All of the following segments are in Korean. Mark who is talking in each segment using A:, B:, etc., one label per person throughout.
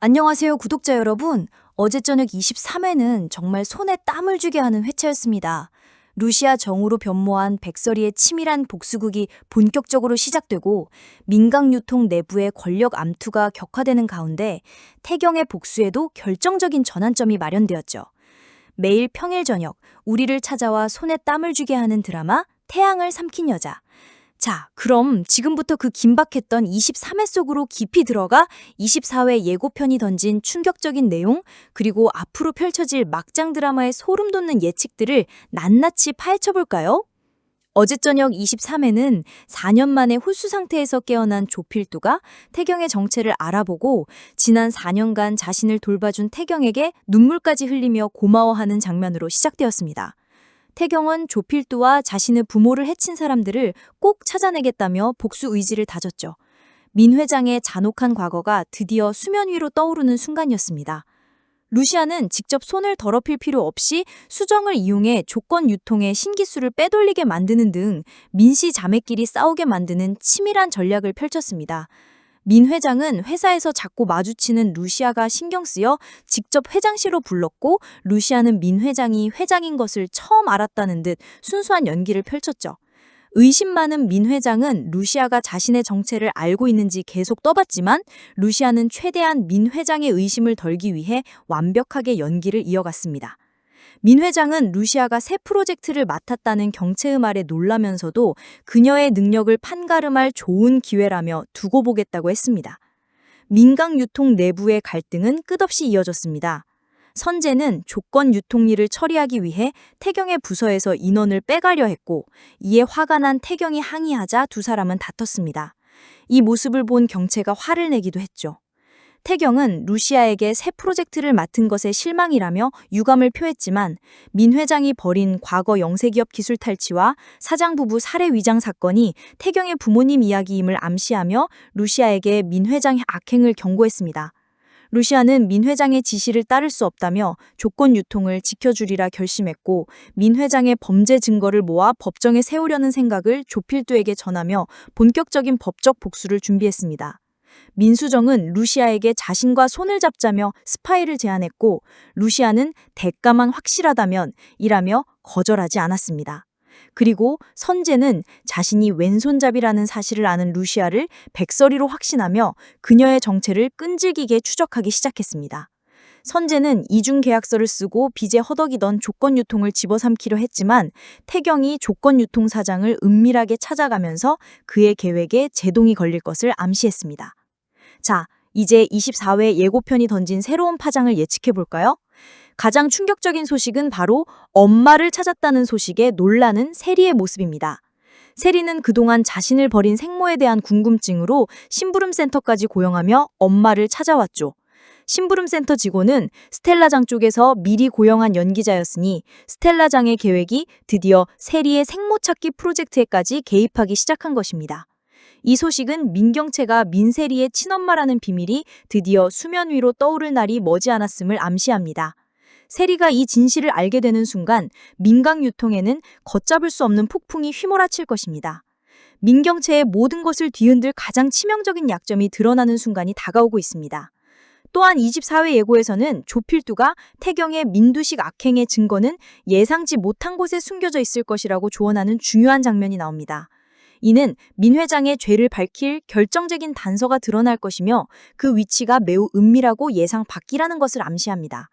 A: 안녕하세요, 구독자 여러분. 어제 저녁 23회는 정말 손에 땀을 쥐게 하는 회차였습니다. 루시아 정으로 변모한 백설이의 치밀한 복수극이 본격적으로 시작되고 민강 유통 내부의 권력 암투가 격화되는 가운데 태경의 복수에도 결정적인 전환점이 마련되었죠. 매일 평일 저녁, 우리를 찾아와 손에 땀을 쥐게 하는 드라마 태양을 삼킨 여자. 자, 그럼 지금부터 그 긴박했던 23회 속으로 깊이 들어가 24회 예고편이 던진 충격적인 내용, 그리고 앞으로 펼쳐질 막장 드라마의 소름 돋는 예측들을 낱낱이 파헤쳐볼까요? 어제 저녁 23회는 4년 만에 홀수 상태에서 깨어난 조필두가 태경의 정체를 알아보고 지난 4년간 자신을 돌봐준 태경에게 눈물까지 흘리며 고마워하는 장면으로 시작되었습니다. 태경은 조필두와 자신의 부모를 해친 사람들을 꼭 찾아내겠다며 복수 의지를 다졌죠. 민 회장의 잔혹한 과거가 드디어 수면 위로 떠오르는 순간이었습니다. 루시아는 직접 손을 더럽힐 필요 없이 수정을 이용해 조건 유통의 신기술을 빼돌리게 만드는 등 민씨 자매끼리 싸우게 만드는 치밀한 전략을 펼쳤습니다. 민 회장은 회사에서 자꾸 마주치는 루시아가 신경 쓰여 직접 회장실로 불렀고 루시아는 민 회장이 회장인 것을 처음 알았다는 듯 순수한 연기를 펼쳤죠. 의심 많은 민 회장은 루시아가 자신의 정체를 알고 있는지 계속 떠봤지만 루시아는 최대한 민 회장의 의심을 덜기 위해 완벽하게 연기를 이어갔습니다. 민 회장은 루시아가 새 프로젝트를 맡았다는 경체의 말에 놀라면서도 그녀의 능력을 판가름할 좋은 기회라며 두고 보겠다고 했습니다. 민강 유통 내부의 갈등은 끝없이 이어졌습니다. 선재는 조건 유통일을 처리하기 위해 태경의 부서에서 인원을 빼가려 했고 이에 화가 난 태경이 항의하자 두 사람은 다퉜습니다. 이 모습을 본 경체가 화를 내기도 했죠. 태경은 루시아에게 새 프로젝트를 맡은 것에 실망이라며 유감을 표했지만 민 회장이 벌인 과거 영세기업 기술 탈취와 사장 부부 살해 위장 사건이 태경의 부모님 이야기임을 암시하며 루시아에게 민 회장의 악행을 경고했습니다. 루시아는 민 회장의 지시를 따를 수 없다며 조건 유통을 지켜주리라 결심했고 민 회장의 범죄 증거를 모아 법정에 세우려는 생각을 조필두에게 전하며 본격적인 법적 복수를 준비했습니다. 민수정은 루시아에게 자신과 손을 잡자며 스파이를 제안했고 루시아는 대가만 확실하다면 이라며 거절하지 않았습니다. 그리고 선재는 자신이 왼손잡이라는 사실을 아는 루시아를 백설이로 확신하며 그녀의 정체를 끈질기게 추적하기 시작했습니다. 선재는 이중 계약서를 쓰고 빚에 허덕이던 조건 유통을 집어삼키려 했지만 태경이 조건 유통 사장을 은밀하게 찾아가면서 그의 계획에 제동이 걸릴 것을 암시했습니다. 자, 이제 24회 예고편이 던진 새로운 파장을 예측해볼까요? 가장 충격적인 소식은 바로 엄마를 찾았다는 소식에 놀라는 세리의 모습입니다. 세리는 그동안 자신을 버린 생모에 대한 궁금증으로 심부름센터까지 고용하며 엄마를 찾아왔죠. 심부름센터 직원은 스텔라장 쪽에서 미리 고용한 연기자였으니 스텔라장의 계획이 드디어 세리의 생모 찾기 프로젝트에까지 개입하기 시작한 것입니다. 이 소식은 민경채가 민세리의 친엄마라는 비밀이 드디어 수면 위로 떠오를 날이 머지않았음을 암시합니다. 세리가 이 진실을 알게 되는 순간 민강 유통에는 걷잡을 수 없는 폭풍이 휘몰아칠 것입니다. 민경채의 모든 것을 뒤흔들 가장 치명적인 약점이 드러나는 순간이 다가오고 있습니다. 또한 24회 예고에서는 조필두가 태경의 민두식 악행의 증거는 예상치 못한 곳에 숨겨져 있을 것이라고 조언하는 중요한 장면이 나옵니다. 이는 민 회장의 죄를 밝힐 결정적인 단서가 드러날 것이며 그 위치가 매우 은밀하고 예상 밖이라는 것을 암시합니다.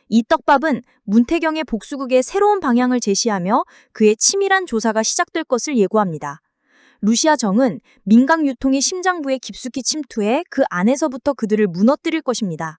A: 이 떡밥은 문태경의 복수극의 새로운 방향을 제시하며 그의 치밀한 조사가 시작될 것을 예고합니다. 루시아 정은 민강 유통의 심장부에 깊숙이 침투해 그 안에서부터 그들을 무너뜨릴 것입니다.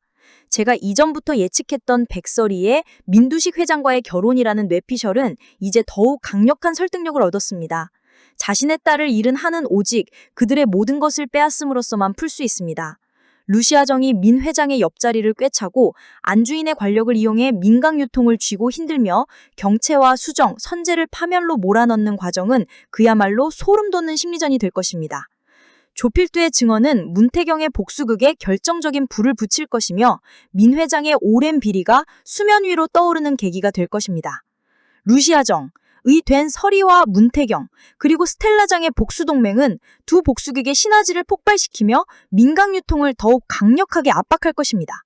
A: 제가 이전부터 예측했던 백설이의 민두식 회장과의 결혼이라는 뇌피셜은 이제 더욱 강력한 설득력을 얻었습니다. 자신의 딸을 잃은 한은 오직 그들의 모든 것을 빼앗음으로써만 풀 수 있습니다. 루시아 정이 민 회장의 옆자리를 꿰차고 안주인의 관력을 이용해 민강 유통을 쥐고 힘들며 경채와 수정, 선재를 파멸로 몰아넣는 과정은 그야말로 소름 돋는 심리전이 될 것입니다. 조필두의 증언은 문태경의 복수극에 결정적인 불을 붙일 것이며 민 회장의 오랜 비리가 수면 위로 떠오르는 계기가 될 것입니다. 루시아 정,
B: 된 서리와 문태경, 그리고 스텔라장의 복수동맹은 두 복수국의 시너지를 폭발시키며 민강 유통을 더욱 강력하게 압박할 것입니다.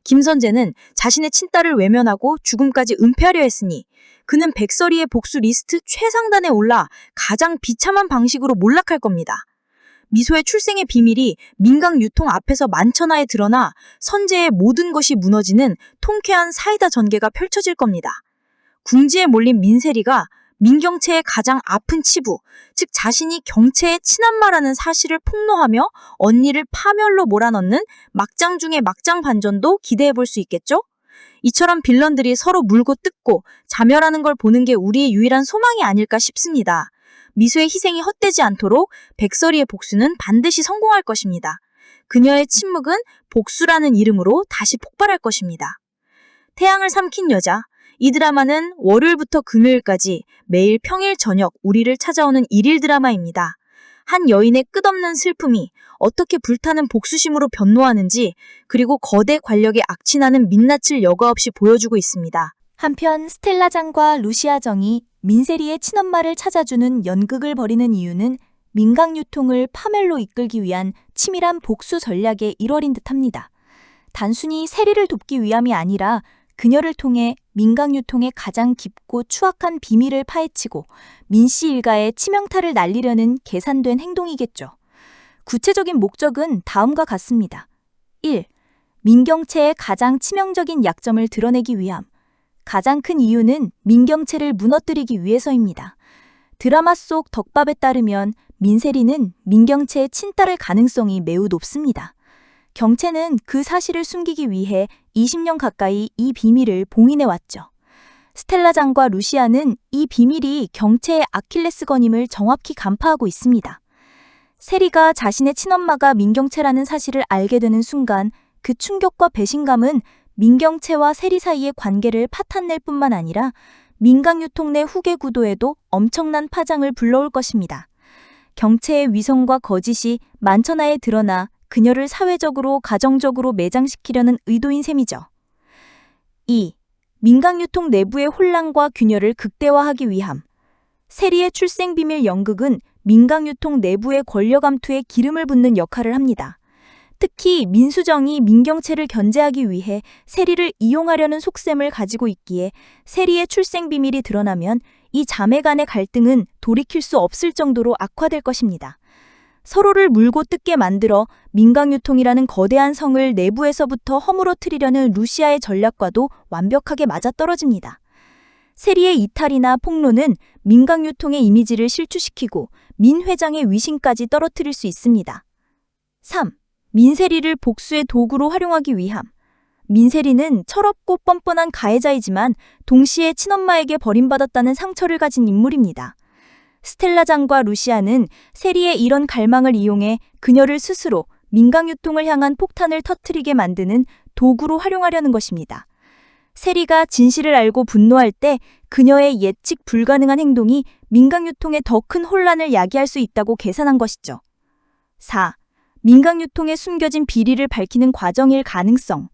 B: 김선재는 자신의 친딸을 외면하고 죽음까지 은폐하려 했으니 그는 백설이의 복수 리스트 최상단에 올라 가장 비참한 방식으로 몰락할 겁니다. 미소의 출생의 비밀이 민강 유통 앞에서 만천하에 드러나 선재의 모든 것이 무너지는 통쾌한 사이다 전개가 펼쳐질 겁니다. 궁지에 몰린 민세리가 민경채의 가장 아픈 치부, 즉 자신이 경채의 친엄마라는 사실을 폭로하며 언니를 파멸로 몰아넣는 막장 중의 막장 반전도 기대해볼 수 있겠죠? 이처럼 빌런들이 서로 물고 뜯고 자멸하는 걸 보는 게 우리의 유일한 소망이 아닐까 싶습니다. 미소의 희생이 헛되지 않도록 백설이의 복수는 반드시 성공할 것입니다. 그녀의 침묵은 복수라는 이름으로 다시 폭발할 것입니다. 태양을 삼킨 여자. 이 드라마는 월요일부터 금요일까지 매일 평일 저녁 우리를 찾아오는 일일 드라마입니다. 한 여인의 끝없는 슬픔이 어떻게 불타는 복수심으로 변노하는지, 그리고 거대 관력에 악취나는 민낯을 여과 없이 보여주고 있습니다.
A: 한편 스텔라장과 루시아정이 민세리의 친엄마를 찾아주는 연극을 벌이는 이유는 민강 유통을 파멸로 이끌기 위한 치밀한 복수 전략의 일월인 듯합니다. 단순히 세리를 돕기 위함이 아니라 그녀를 통해 민강 유통의 가장 깊고 추악한 비밀을 파헤치고 민씨 일가의 치명타를 날리려는 계산된 행동이겠죠. 구체적인 목적은 다음과 같습니다. 1. 민경채의 가장 치명적인 약점을 드러내기 위함. 가장 큰 이유는 민경채를 무너뜨리기 위해서입니다. 드라마 속 덕밥에 따르면 민세리는 민경채의 친딸일 가능성이 매우 높습니다. 경채는 그 사실을 숨기기 위해 20년 가까이 이 비밀을 봉인해왔죠. 스텔라장과 루시아는 이 비밀이 경채의 아킬레스건임을 정확히 간파하고 있습니다. 세리가 자신의 친엄마가 민경채라는 사실을 알게 되는 순간 그 충격과 배신감은 민경채와 세리 사이의 관계를 파탄낼 뿐만 아니라 민강유통 내 후계 구도에도 엄청난 파장을 불러올 것입니다. 경채의 위선과 거짓이 만천하에 드러나 그녀를 사회적으로 가정적으로 매장시키려는 의도인 셈이죠. 2. 민강유통 내부의 혼란과 균열을 극대화하기 위함. 세리의 출생비밀 연극은 민강유통 내부의 권력 암투에 기름을 붓는 역할을 합니다. 특히 민수정이 민경채를 견제하기 위해 세리를 이용하려는 속셈을 가지고 있기에 세리의 출생 비밀이 드러나면 이 자매 간의 갈등은 돌이킬 수 없을 정도로 악화될 것입니다. 서로를 물고 뜯게 만들어 민강유통이라는 거대한 성을 내부에서부터 허물어뜨리려는 루시아의 전략과도 완벽하게 맞아떨어집니다. 세리의 이탈이나 폭로는 민강유통의 이미지를 실추시키고 민 회장의 위신까지 떨어뜨릴 수 있습니다. 3. 민세리를 복수의 도구로 활용하기 위함. 민세리는 철없고 뻔뻔한 가해자이지만 동시에 친엄마에게 버림받았다는 상처를 가진 인물입니다. 스텔라장과 루시아는 세리의 이런 갈망을 이용해 그녀를 스스로 민강유통을 향한 폭탄을 터뜨리게 만드는 도구로 활용하려는 것입니다. 세리가 진실을 알고 분노할 때 그녀의 예측 불가능한 행동이 민강유통에 더 큰 혼란을 야기할 수 있다고 계산한 것이죠. 4. 민강유통에 숨겨진 비리를 밝히는 과정일 가능성.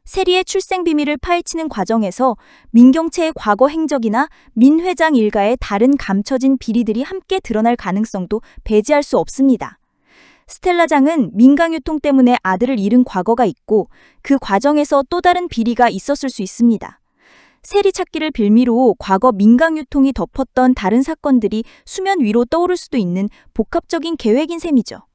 A: 세리의 출생 비밀을 파헤치는 과정에서 민경채의 과거 행적이나 민 회장 일가의 다른 감춰진 비리들이 함께 드러날 가능성도 배제할 수 없습니다. 스텔라장은 민강유통 때문에 아들을 잃은 과거가 있고 그 과정에서 또 다른 비리가 있었을 수 있습니다. 세리 찾기를 빌미로 과거 민강유통이 덮었던 다른 사건들이 수면 위로 떠오를 수도 있는 복합적인 계획인 셈이죠.